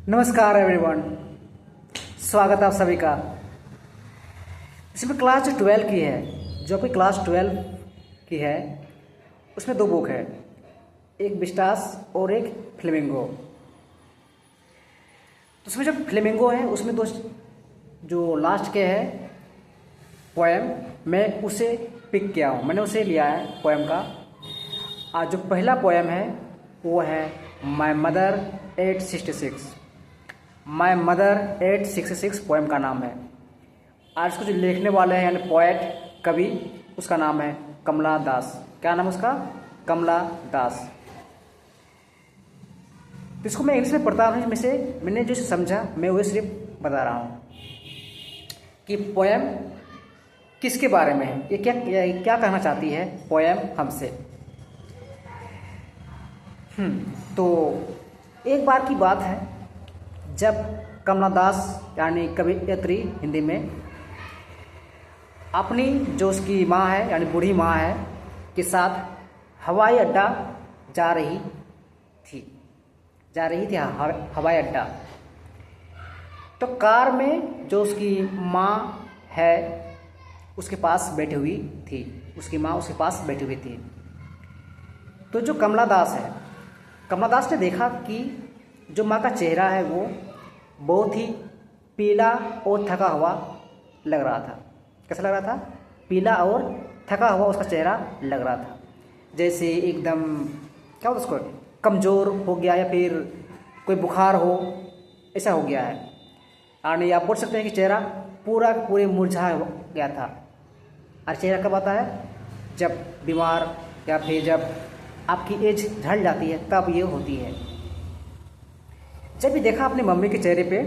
नमस्कार एवरीवन, स्वागत है आप सभी का। इसमें क्लास 12 की है, जो कि क्लास 12 की है उसमें दो बुक है, एक विस्टास और एक फ्लेमिंगो। तो उसमें जो फ्लेमिंगो है उसमें दो जो लास्ट के है पोएम, मैं उसे पिक किया हूँ, मैंने उसे लिया है पोएम का। आज जो पहला पोएम है वो है my mother 866। My mother 866 poem का नाम है। आज उसको जो लिखने वाले हैं यानी पोएट कवि, उसका नाम है कमला दास। क्या नाम है उसका? कमला दास। तो इसको मैं इंग्लिश में पढ़ता हूँ, में से मैंने जो समझा मैं वही सिर्फ बता रहा हूँ कि पोएम किसके बारे में है, ये क्या कहना चाहती है पोएम हमसे। तो एक बार की बात है जब कमला दास यानी कवयित्री हिंदी में अपनी जो उसकी माँ है यानी बूढ़ी माँ है के साथ हवाई अड्डा जा रही थी हवाई अड्डा। तो कार में जो उसकी माँ है उसके पास बैठी हुई थी, उसकी माँ उसके पास बैठी हुई थी। तो जो कमला दास है, कमला दास ने देखा कि जो माँ का चेहरा है वो बहुत ही पीला और थका हुआ लग रहा था। कैसा लग रहा था? पीला और थका हुआ उसका चेहरा लग रहा था, जैसे एकदम क्या होता उसको, कमज़ोर हो गया या फिर कोई बुखार हो, ऐसा हो गया है। और आप बोल सकते हैं कि चेहरा पूरे मुरझा गया था। और चेहरा कब आता है? जब बीमार या फिर जब आपकी एज ढल जाती है तब ये होती है। जब भी देखा अपनी मम्मी के चेहरे पे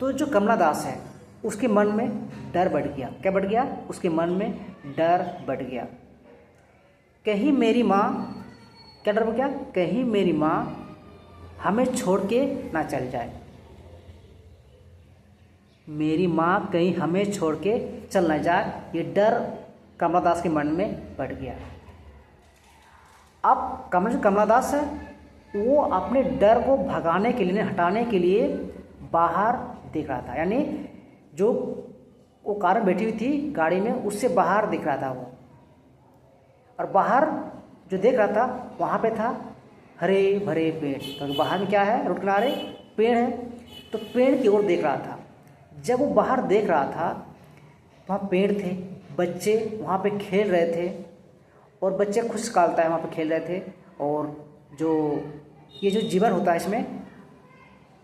तो जो कमला दास है उसके मन में डर बढ़ गया। क्या बढ़ गया? उसके मन में डर बढ़ गया। कहीं मेरी माँ, क्या डर बढ़ गया? कहीं मेरी माँ हमें छोड़ के ना चल जाए, मेरी माँ कहीं हमें छोड़ के चल ना जाए, ये डर कमला दास के मन में बढ़ गया। अब कमला दास है वो अपने डर को भगाने के लिए, हटाने के लिए बाहर देख रहा था, यानी जो वो कार में बैठी हुई थी गाड़ी में उससे बाहर दिख रहा था वो। और बाहर जो देख रहा था वहाँ पे था हरे भरे पेड़, क्योंकि बाहर में क्या है, रोड किनारे पेड़ है, तो पेड़ की ओर देख रहा था। जब वो बाहर देख रहा था वहाँ पेड़ थे, बच्चे वहाँ पे खेल रहे थे और बच्चे खुश कालता है वहाँ पे खेल रहे थे। और जो ये जो जीवन होता है इसमें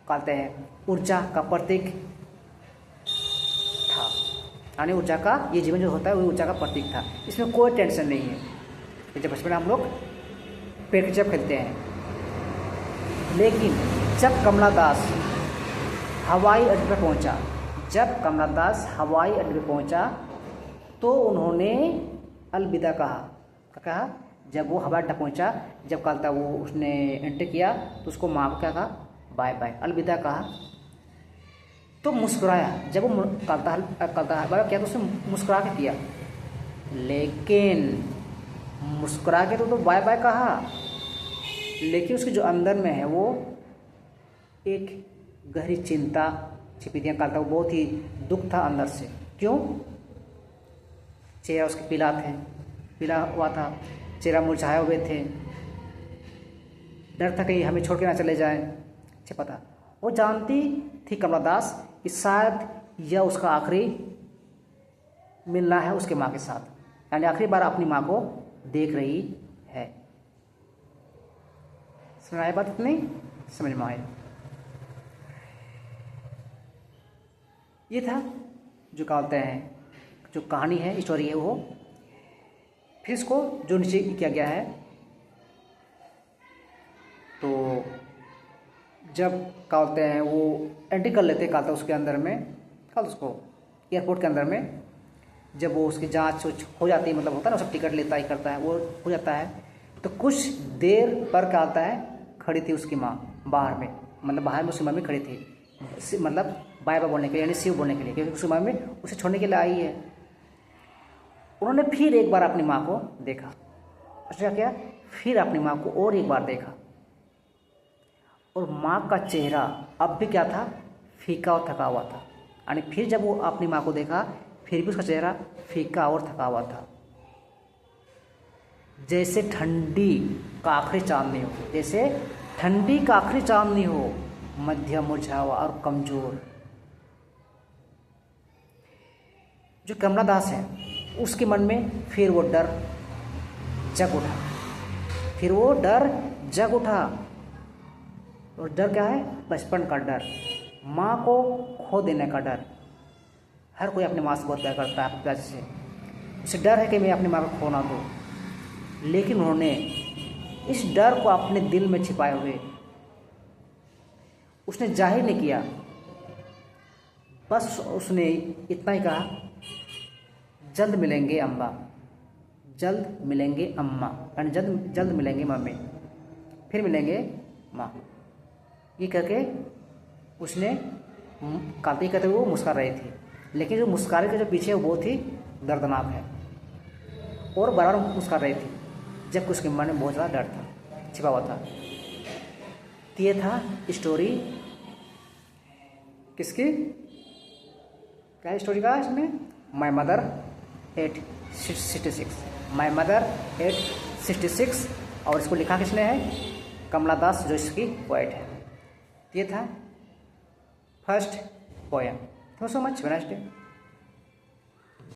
कहते हैं ऊर्जा का प्रतीक था, यानी ऊर्जा का ये जीवन जो होता है वो ऊर्जा का प्रतीक था। इसमें कोई टेंशन नहीं है। जब बचपन में हम लोग पेड़ की जब खेलते हैं, लेकिन जब कमला दास हवाई अड्डे पर पहुंचा, जब कमला दास हवाई अड्डे पर पहुंचा तो उन्होंने अलविदा कहा। जब वो हवाई अड्डा पहुंचा, जब कल था वो उसने एंटर किया तो उसको माँ को क्या कहा? बाय बाय, अलविदा कहा। तो मुस्कुराया। जब वो कलता बाय किया तो उसने मुस्कुरा के किया, लेकिन मुस्कुरा के तो बाय बाय कहा, लेकिन उसके जो अंदर में है वो एक गहरी चिंता छिपी थी। कहता वो बहुत ही दुख था अंदर से। क्यों? चेहरा उसके पीला हुआ था, चेहरा मुरझाए हुए थे, डर था कहीं हमें छोड़ के ना चले जाए। छिपा था। वो जानती थी कमला दास कि शायद यह उसका आखिरी मिलना है उसके माँ के साथ, यानी आखिरी बार अपनी माँ को देख रही है। समझ आया बात? इतनी समझ में आया। ये था जो कहते हैं जो कहानी है, स्टोरी है वो। फिर इसको जो नीचे किया गया है, तो जब कहते हैं वो एंट्री कर लेते हैं कहते उसके अंदर में, कल उसको एयरपोर्ट के अंदर में जब वो उसकी जांच हो जाती है, मतलब होता है ना सब टिकट लेता ही करता है, वो हो जाता है। तो कुछ देर पर क्या होता है, खड़ी थी उसकी माँ बाहर में, मतलब बाहर में उसकी मम्मी खड़ी थी, मतलब बाय बाय बोलने के लिए, यानी शिव बोलने के लिए, क्योंकि उसकी मम्मी उसे छोड़ने के लिए आई है। उन्होंने फिर एक बार अपनी माँ को देखा। अच्छा क्या? फिर अपनी माँ को और एक बार देखा और माँ का चेहरा अब भी क्या था, फीका और थका हुआ था। यानी फिर जब वो अपनी माँ को देखा फिर भी उसका चेहरा फीका और थका हुआ था, जैसे ठंडी का आखिरी चांदनी हो, जैसे ठंडी का आखिरी चांदनी हो, मध्यम मुरझा हुआ और कमजोर। जो कमला दास है उसके मन में फिर वो डर जग उठा, फिर वो डर जग उठा। और डर क्या है, बचपन का डर, माँ को खो देने का डर। हर कोई अपनी माँ से बहुत प्यार करता है, प्यार से, उसे डर है कि मैं अपनी माँ को खो ना दूँ। लेकिन उन्होंने इस डर को अपने दिल में छिपाए हुए उसने जाहिर नहीं किया, बस उसने इतना ही कहा, जल्द मिलेंगे अम्मा, जल्द मिलेंगे अम्मा, यानी जल्द जल्द मिलेंगे मम्मी, फिर मिलेंगे माँ। ये करके उसने कहते कहते वो मुस्कुरा रही थी, लेकिन जो मुस्कुराने के जो पीछे वो थी दर्दनाक है, और बार बार मुस्कुरा रही थी, जबकि उसके मन में बहुत ज़्यादा डर था, छिपा हुआ था। तो ये था स्टोरी किसकी, क्या स्टोरी का इसमें, माई मदर 866, माई मदर 866। और इसको लिखा किसने है, कमला दास, जो इसकी पोएट है। ये था first poem. Thank you so much, have a nice day.